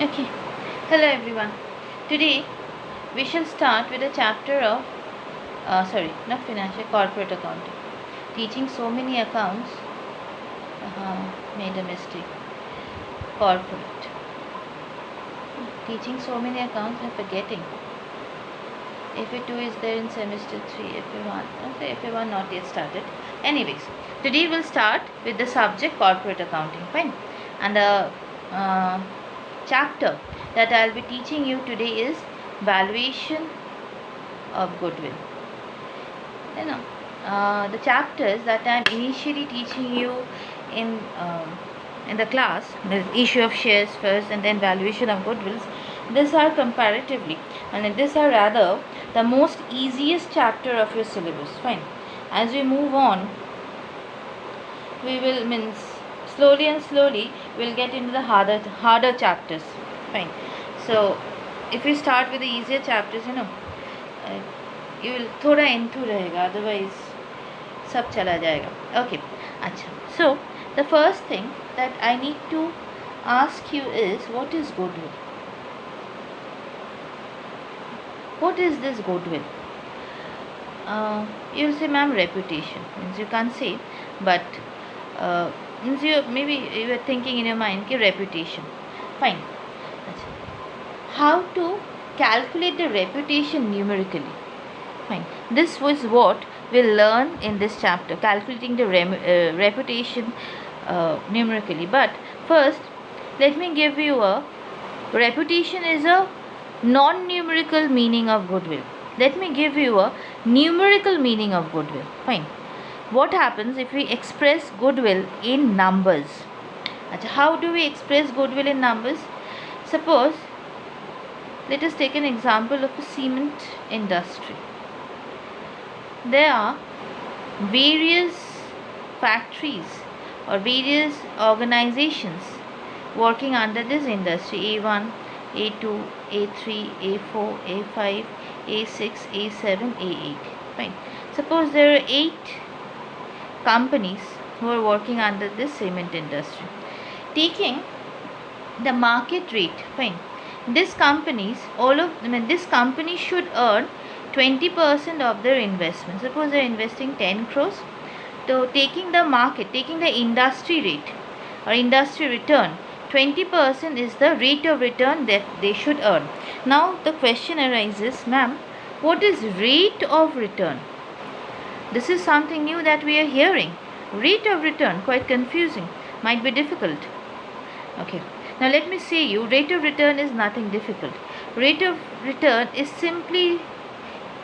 Okay, hello everyone. Today we shall start with a chapter of, not financial, corporate accounting. Teaching so many accounts, made a mistake. Corporate. Teaching so many accounts and forgetting. FA2 is there in semester 3, FA1. Okay, FA1 not yet started. Anyways, today we'll start with the subject corporate accounting. Fine. And the chapter that I'll be teaching you today is valuation of goodwill. The chapters that I'm initially teaching you in in the class, the issue of shares first and then valuation of goodwills, these are comparatively, and these are rather the most easiest chapter of your syllabus. Fine. As we move on, we will slowly we'll get into the harder chapters. Fine. So if we start with the easier chapters, you will थोड़ा into रहेगा, otherwise सब चला जाएगा. Okay. अच्छा. So the first thing that I need to ask you is, what is goodwill? What is this goodwill? You'll say, ma'am, reputation. Means you can't say, but means maybe you are thinking in your mind कि reputation. Fine. How to calculate the reputation numerically? Fine. This was what we'll learn in this chapter, calculating the reputation numerically. But first, let me give you a reputation is a non-numerical meaning of goodwill. Let me give you a numerical meaning of goodwill. Fine. What happens if we express goodwill in numbers? How do we express goodwill in numbers? Suppose, let us take an example of a cement industry. There are various factories or various organizations working under this industry: A1, A2, A3, A4, A5, A6, A7, A8. Fine. Suppose there are 8 companies who are working under this cement industry. Taking the market rate, fine. This company should earn 20% of their investment. Suppose they are investing 10 crores. So taking the industry rate or industry return, 20% is the rate of return that they should earn. Now the question arises, ma'am, what is rate of return? This is something new that we are hearing. Rate of return, quite confusing, might be difficult. Okay. Now let me say you, rate of return is nothing difficult. Rate of return is simply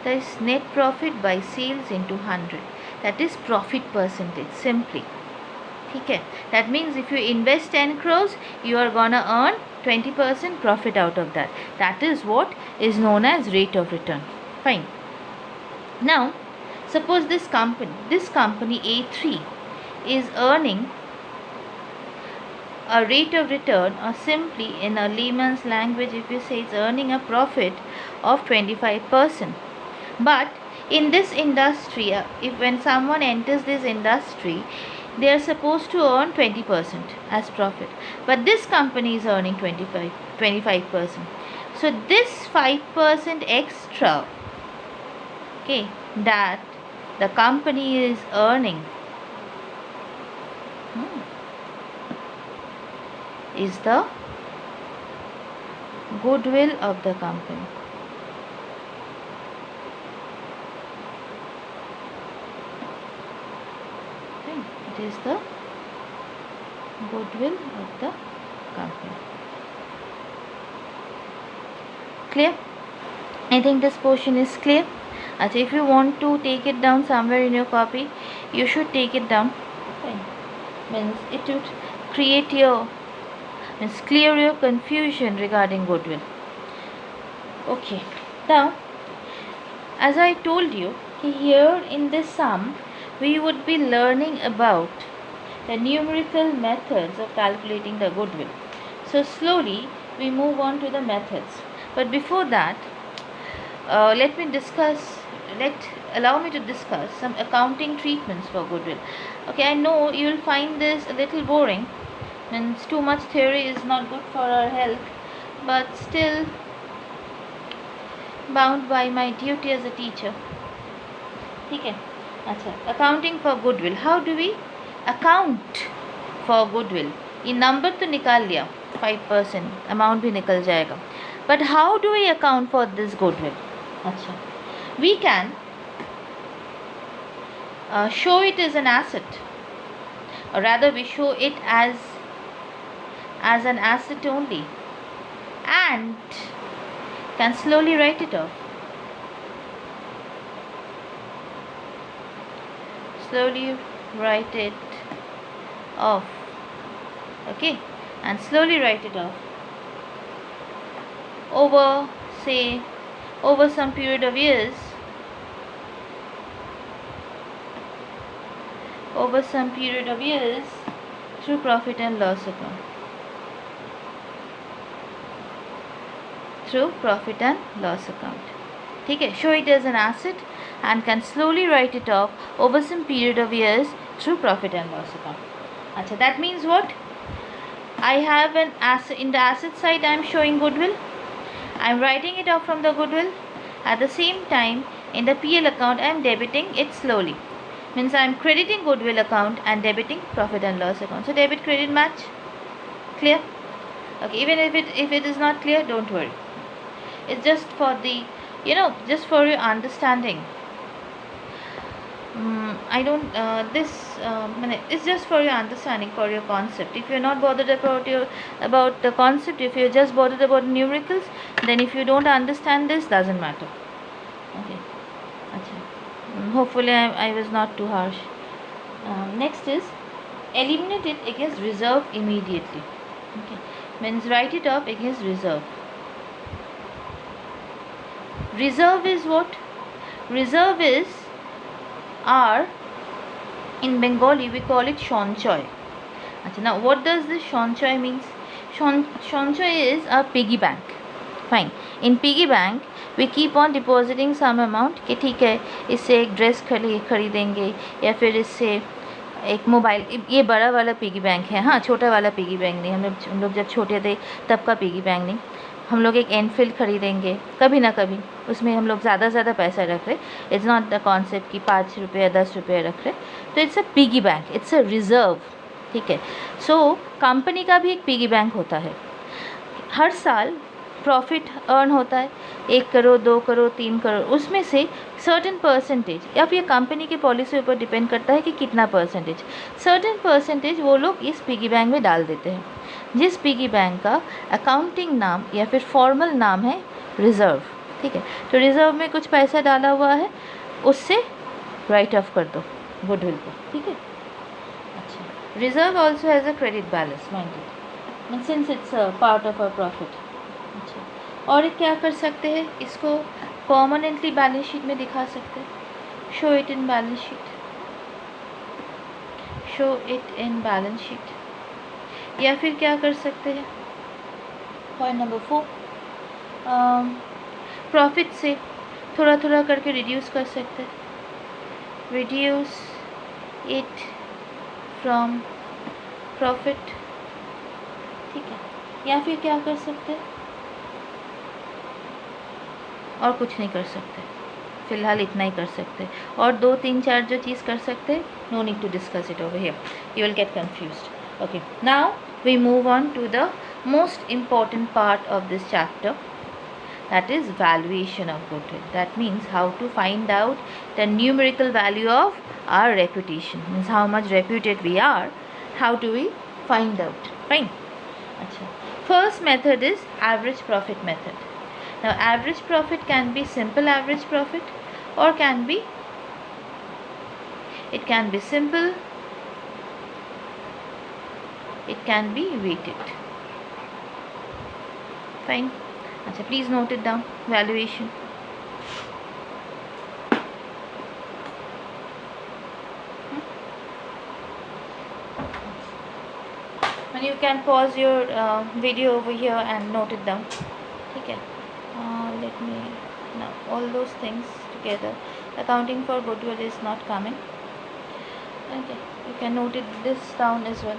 this net profit by sales into 100. That is profit percentage, simply. Okay. That means if you invest 10 crores, you are gonna earn 20% profit out of that. That is what is known as rate of return. Fine. Now, suppose this company A3 is earning a rate of return, or simply in a layman's language, if you say, it's earning a profit of 25%. But in this industry, if when someone enters this industry, they are supposed to earn 20% as profit, but this company is earning 25%. So this 5% extra, okay, that the company is earning is the goodwill of the company. It is the goodwill of the company. Clear? I think this portion is clear. As if you want to take it down somewhere in your copy, you should take it down. Fine. Means it would create your, clear your confusion regarding goodwill. Okay. Now, as I told you, here in this sum, we would be learning about the numerical methods of calculating the goodwill. So slowly we move on to the methods. But before that, allow me to discuss some accounting treatments for goodwill. Okay, I know you will find this a little boring. Means too much theory is not good for our health. but still bound by my duty as a teacher. ठीक है. अच्छा, accounting for goodwill. How do we account for goodwill? ये number तो निकाल लिया, 5% amount भी निकल जाएगा, but how do we account for this goodwill? अच्छा, we can show it as an asset, or rather we show it as an asset only, and can slowly write it off. Slowly write it off. Okay, and slowly write it off over, say, over some period of years. Over some period of years through profit and loss account. Through profit and loss account. ठीक है, show it as an asset and can slowly write it off over some period of years through profit and loss account. अच्छा, that means what? I have an asset. In the asset side I am showing goodwill. I am writing it off from the goodwill. At the same time, in the PL account I am debiting it slowly. Means I am crediting goodwill account and debiting profit and loss account. So debit credit match. Clear? Okay, even if it is not clear, don't worry. It's just for the, just for your understanding. I don't it's just for your understanding, for your concept. If you're not bothered about the concept, if you're just bothered about numericals, then if you don't understand this, doesn't matter. Okay. Hopefully I was not too harsh. Next is eliminate it against reserve immediately. Okay, means write it off against reserve. Reserve is what? Reserve is our, in Bengali we call it Shonchoy. Now what does this Shonchoy means? Shonchoy is a piggy bank. Fine. In piggy bank we keep on depositing some amount कि ठीक है, इससे एक dress खरीदेंगे या फिर इससे एक मोबाइल. ये बड़ा वाला पिगी बैंक है, हाँ, छोटा वाला पिगी बैंक नहीं. हम लोग जब छोटे थे तब का पिगी बैंक नहीं. हम लोग एक एनफील्ड खरीदेंगे कभी ना कभी, उसमें हम लोग ज़्यादा पैसा रख रहे. इट्स नॉट द कॉन्सेप्ट कि 5 रुपये 10 रुपये रख रहे. तो it's a piggy bank, it's a reserve. ठीक है. सो कंपनी का भी एक पिगी बैंक होता है. हर साल प्रॉफिट अर्न होता है, 1 करोड़ 2 करोड़ 3 करोड़, उसमें से सर्टेन परसेंटेज, या फिर कंपनी की पॉलिसी ऊपर डिपेंड करता है कि कितना परसेंटेज, सर्टेन परसेंटेज वो लोग इस पिगी बैंक में डाल देते हैं, जिस पिगी बैंक का अकाउंटिंग नाम या फिर फॉर्मल नाम है रिज़र्व. ठीक है. तो रिज़र्व में कुछ पैसा डाला हुआ है, उससे राइट ऑफ कर दो गुडविल को. ठीक है. अच्छा, reserve also has a credit balance minded since it's a part of a profit. अच्छा, और क्या कर सकते हैं, इसको परमानेंटली बैलेंस शीट में दिखा सकते हैं. Show it in balance sheet. Show it in balance sheet. या फिर क्या कर सकते हैं, पॉइंट नंबर 4, प्रॉफिट से थोड़ा थोड़ा करके रिड्यूस कर सकते हैं. Reduce it from profit. ठीक है. या फिर क्या कर सकते हैं, और कुछ नहीं कर सकते, फ़िलहाल इतना ही कर सकते. और 2 3 4 जो चीज़ कर सकते, no need to discuss it over here, you will get confused. Okay, now we move on to the most important part of this chapter, that is valuation of goodwill. That means how to find out the numerical value of our reputation, means how much reputed we are. How do we find out? Fine. Achha. First method is average profit method. Now average profit can be simple average profit, or it can be simple, it can be weighted. Fine. Achha, please note it down. Valuation. And you can pause your video over here and note it down. Okay. Let me now, all those things together. Accounting for goodwill is not coming. Okay, you can note it this down as well.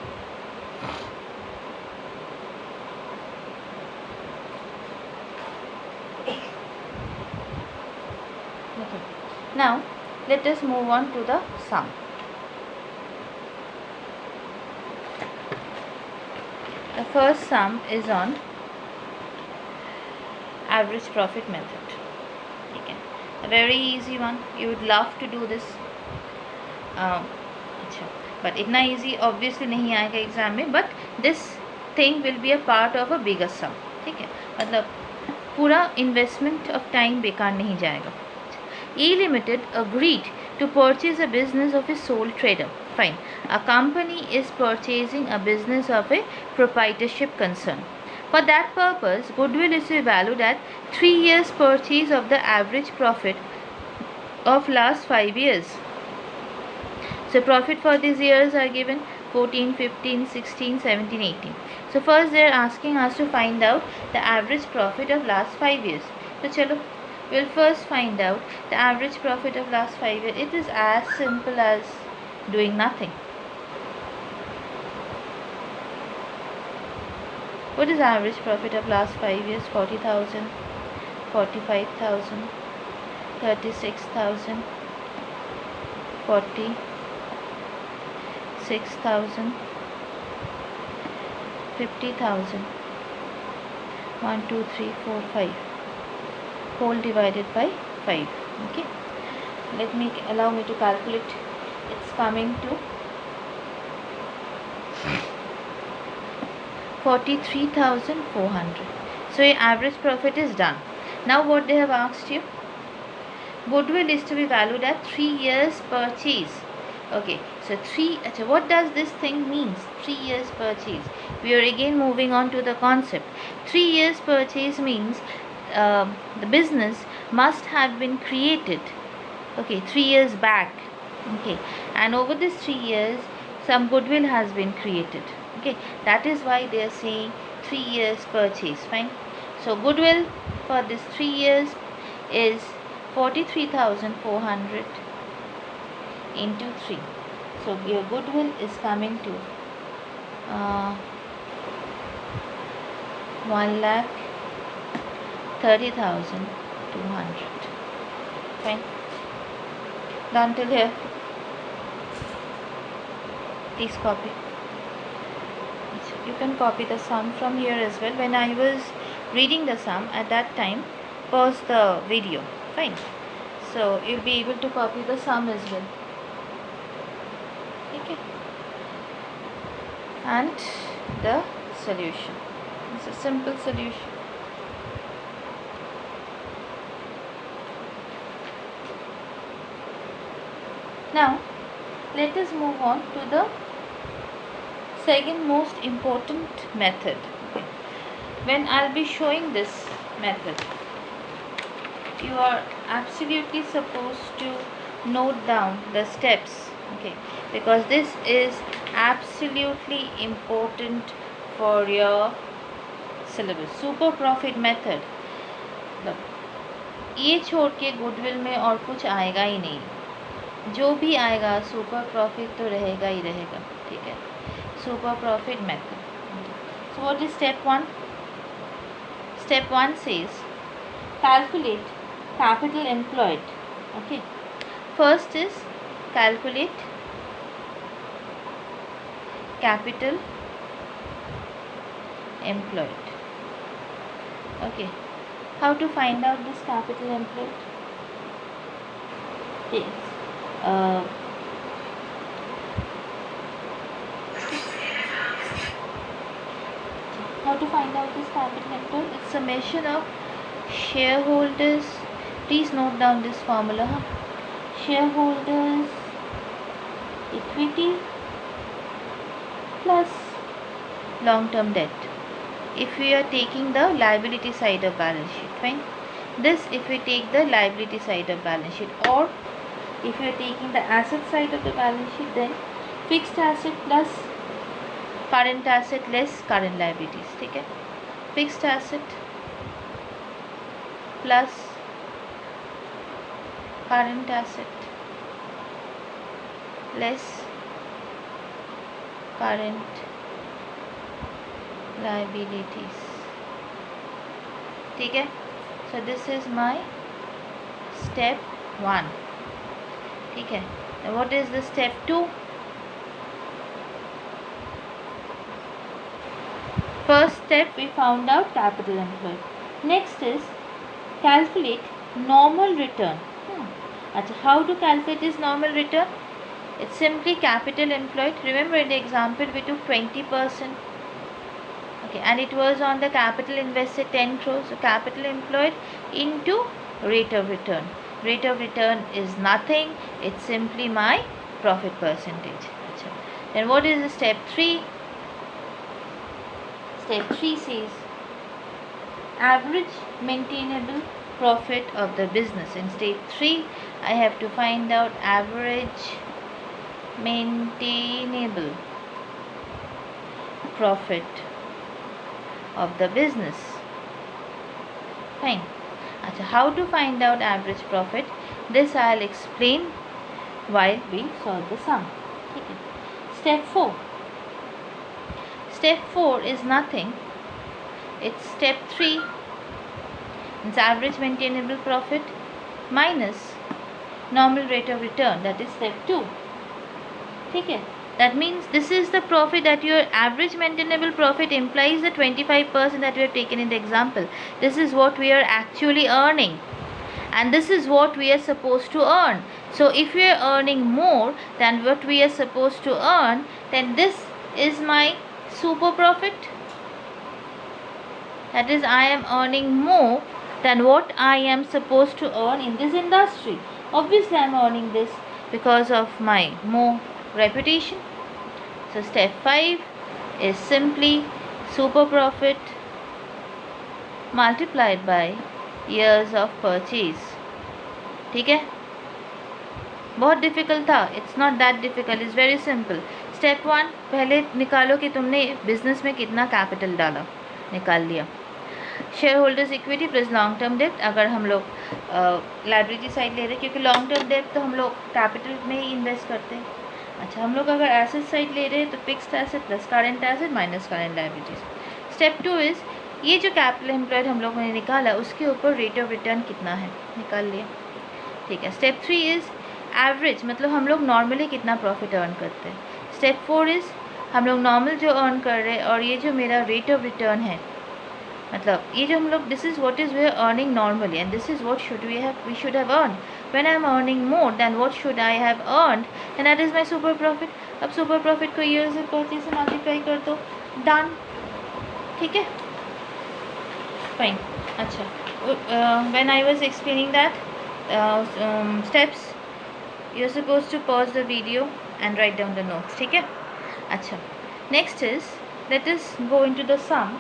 Now let us move on to the sum. The first sum is on average profit method. Okay. A very easy one. You would love to do this. अच्छा, but इतना easy obviously नहीं आएगा exam में, but this thing will be a part of a bigger sum. ठीक है, मतलब पूरा investment of time बेकार नहीं जाएगा. E Limited agreed to purchase a business of a sole trader. Fine. A company is purchasing a business of a proprietorship concern. For that purpose, goodwill is to be valued at 3 years purchase of the average profit of last 5 years. So profit for these years are given 14, 15, 16, 17, 18. So first they are asking us to find out the average profit of last 5 years. So chalo, we'll first find out the average profit of last 5 years. It is as simple as doing nothing. What is average profit of last 5 years? 40,000, 45,000, 36,000, 46,000, 50,000. 1, 2, 3, 4, 5. Whole divided by 5. Okay. Allow me to calculate. It's coming to 43,400. So your average profit is done. Now what they have asked you? Goodwill is to be valued at 3 years purchase. Okay, so what does this thing means? 3 years purchase. We are again moving on to the concept. 3 years purchase means the business must have been created, okay, 3 years back, okay, and over these 3 years some goodwill has been created, okay. That is why they are saying 3 years purchase. Fine. So goodwill for this 3 years is 43,400 into 3. So your goodwill is coming to 1,30,200. Fine. Done till here. Please copy. You can copy the sum from here as well. When I was reading the sum at that time, pause the video. Fine. So you'll be able to copy the sum as well. Okay. And the solution. It's a simple solution. Now let us move on to the second most important method. When I'll be showing this method, you are absolutely supposed to note down the steps, okay, because this is absolutely important for your syllabus. Super profit method, ये छोड़ के goodwill में और कुछ आएगा ही नहीं. जो भी आएगा सुपर प्रॉफिट तो रहेगा ही रहेगा. ठीक है, super profit method. So what is step 1? Step 1 says calculate capital employed. Okay, first is calculate capital employed. Okay, how to find out this capital employed? Yes. How to find out this capital employed? It's summation of shareholders. Please note down this formula. Shareholders equity plus long-term debt. If we are taking the liability side of balance sheet, fine. This if we take the liability side of balance sheet, or if we are taking the asset side of the balance sheet, then fixed asset plus current asset less current liabilities. ठीक है, fixed asset plus current asset less current liabilities. ठीक है, so this is my step 1. ठीक है. What is the step 2? First step we found out capital employed. Next is calculate normal return. अच्छा, how to calculate this normal return? It's simply capital employed. Remember in the example we took 20%. Okay, and it was on the capital invested 10 crores. So capital employed into rate of return. Rate of return is nothing. It's simply my profit percentage. अच्छा. Then what is the step 3? Step 3 says average maintainable profit of the business. In step 3, I have to find out average maintainable profit of the business. Fine. Achha, how to find out average profit? This I'll explain while we solve the sum. Okay. Step 4. Step 4 is nothing. It's step 3. It's average maintainable profit minus normal rate of return. That is step 2. Okay. That means this is the profit that your average maintainable profit implies the 25% that we have taken in the example. This is what we are actually earning. And this is what we are supposed to earn. So if we are earning more than what we are supposed to earn, then this is my super profit. That is, I am earning more than what I am supposed to earn in this industry. Obviously, I am earning this because of my more reputation. So step 5 is simply super profit multiplied by years of purchase. ठीक है, बहुत difficult था. It's not that difficult, is very simple. Step 1, पहले निकालो कि तुमने business में कितना कैपिटल डाला. निकाल लिया. Share holders equity plus long term डेप्ट. अगर हम लोग लाइबिलिटी साइड ले रहे हैं, क्योंकि लॉन्ग टर्म डेप्ट तो हम लोग कैपिटल में ही इन्वेस्ट करते हैं. अच्छा, हम लोग अगर एसेट साइड ले रहे हैं तो fixed asset plus current asset minus current liabilities. Step 2 is ये जो कैपिटल एम्प्लॉयड हम लोगों ने निकाला उसके ऊपर रेट ऑफ रिटर्न कितना है, निकाल लिया. ठीक है. स्टेप 3 इज़ एवरेज, मतलब हम लोग नॉर्मली कितना प्रॉफिट अर्न करते हैं. स्टेप 4 इज़ हम लोग नॉर्मल जो अर्न कर रहे हैं और ये जो मेरा रेट ऑफ रिटर्न है, मतलब ये जो हम लोग, this is what is we are earning normally and this is what we should have earn. When I am earning more than what should I have earned, and that is my super profit. अब super profit को year से purchase से multiply कर दो, done. ठीक है, fine. अच्छा, when I was explaining that steps, you're supposed to pause the video and write down the notes. ठीक है. अच्छा, next is let us go into the sum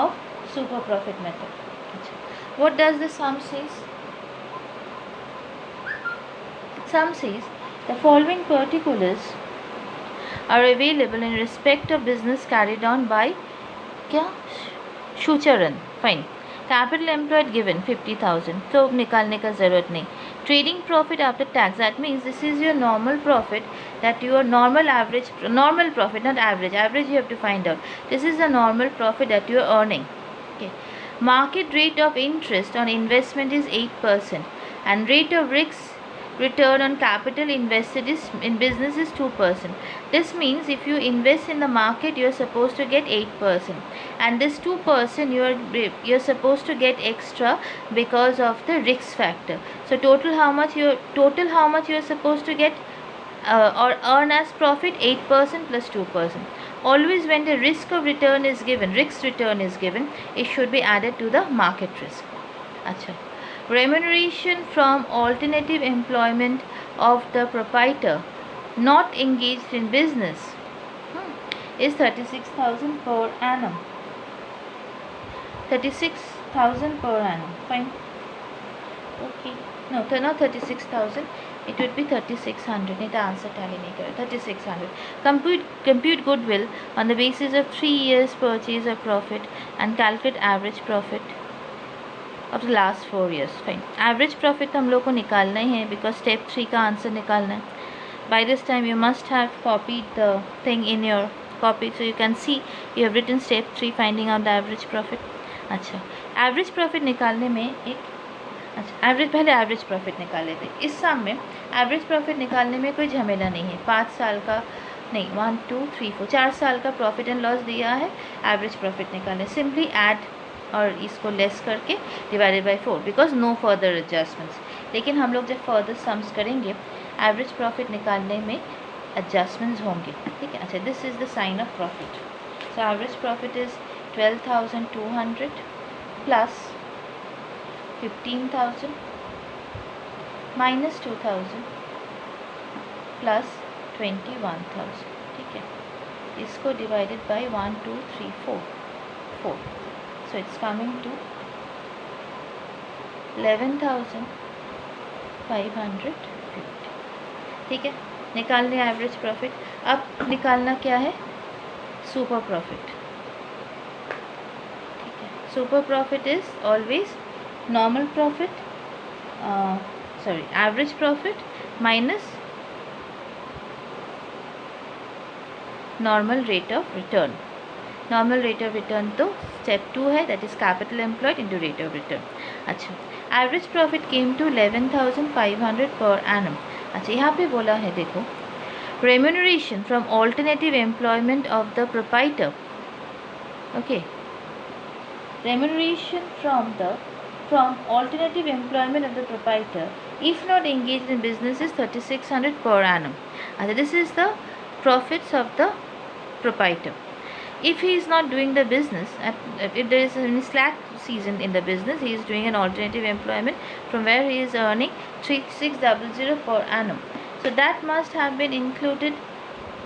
of super profit method. अच्छा, what does the sum says? Sum says the following particulars are available in respect of business carried on by क्या Shucharan. Fine. Capital employed given 50,000, तो निकालने का ज़रूरत नहीं. Trading profit after tax, that means this is your normal profit, that your normal average, normal profit not average, average you have to find out. This is the normal profit that you are earning. Okay. Market rate of interest on investment is 8% and rate of risk return on capital invested is in business is 2%. This means if you invest in the market, you are supposed to get 8%, and this 2% you're supposed to get extra because of the risk factor. So total how much you're supposed to get or earn as profit, 8% plus 2%. Always when the risk return is given, it should be added to the market risk. अच्छा, remuneration from alternative employment of the proprietor not engaged in business is 36,000 per annum. 36,000 per annum. Fine. Okay. No, not 36,000. It would be 3,600. नहीं तो answer tally नहीं करे. 3,600. Compute goodwill on the basis of 3 years purchase of profit and calculate average profit of the last 4 years. Fine. Average profit हम लोग को निकालना ही है because step 3 का आंसर निकालना है. By this time you must have copied the thing in your copy, so you can see you have written step 3 finding out the average profit. अच्छा, average profit निकालने में एक अच्छा, एवरेज, पहले average profit निकाल लेते हैं। इस सम में एवरेज प्रॉफिट निकालने में कोई झमेला नहीं है। 5 साल का नहीं, 1 2 3 4 4 साल का प्रॉफिट एंड लॉस दिया है, एवरेज प्रॉफिट निकालने, सिंपली ऐड और इसको लेस करके divided by 4, because no further adjustments. लेकिन हम लोग जब फर्दर सम्स करेंगे एवरेज प्रॉफिट निकालने में एडजस्टमेंट्स होंगे, ठीक है। अच्छा, this is the sign of profit. So average profit is 12,200 plus 15,000 minus 2,000 plus 21,000, ठीक है। इसको divided by 1 2 3 4 4, so it's coming to 11,550, ठीक है। निकालने एवरेज प्रॉफिट। अब निकालना क्या है, सुपर प्रॉफिट, ठीक है। Super profit is always normal profit, average profit minus normal rate of return. Normal rate of return तो स्टेप 2 है, that is capital employed into rate of return. अच्छा, average profit came to 11,500 per annum. अच्छा, यहाँ पे बोला है, देखो, remuneration from alternative employment of the proprietor, okay, remuneration from alternative employment of the proprietor if not engaged in business is 3,600 per annum. And this is the profits of the proprietor. If he is not doing the business, if there is any slack season in the business, he is doing an alternative employment from where he is earning 3,600 per annum. So that must have been included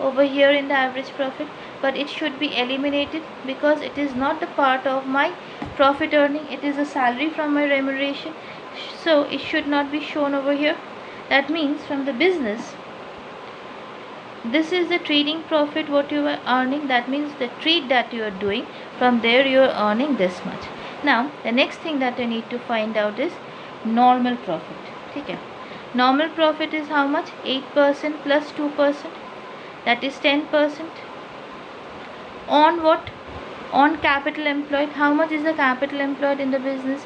over here in the average profit, but it should be eliminated because it is not the part of my profit earning. It is a salary from my remuneration, so it should not be shown over here. That means from the business, this is the trading profit what you are earning. That means the trade that you are doing, from there you are earning this much. Now the next thing that I need to find out is normal profit, okay. Normal profit is how much? 8% plus 2%, that is 10%. On what? On capital employed. How much is the capital employed in the business?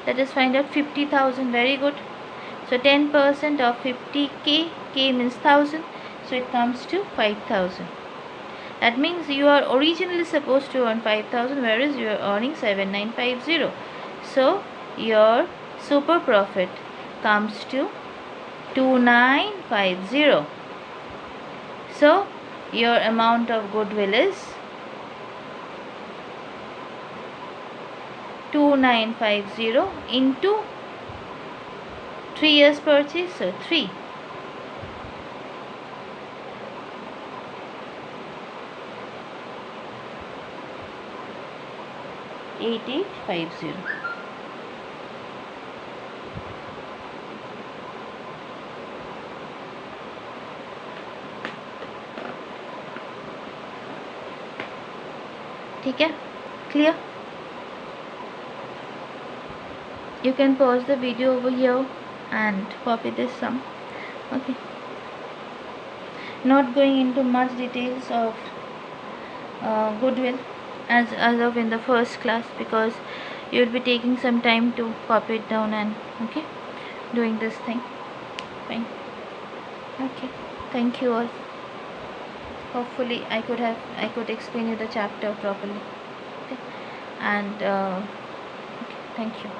Let us find out. 50,000. Very good. So 10% of 50k, k means 1,000, so it comes to 5,000. That means you are originally supposed to earn 5,000, whereas you are earning 7,950. So your super profit comes to 2,950. So your amount of goodwill is 2,950 into 3 years purchase, so 3. $8,850. ठीक है, clear? You can pause the video over here and copy this sum, okay. Not going into much details of goodwill as of in the first class, because you will be taking some time to copy it down and okay, doing this thing. Fine, okay, thank you all. Hopefully I could explain you the chapter properly, okay. And okay, thank you.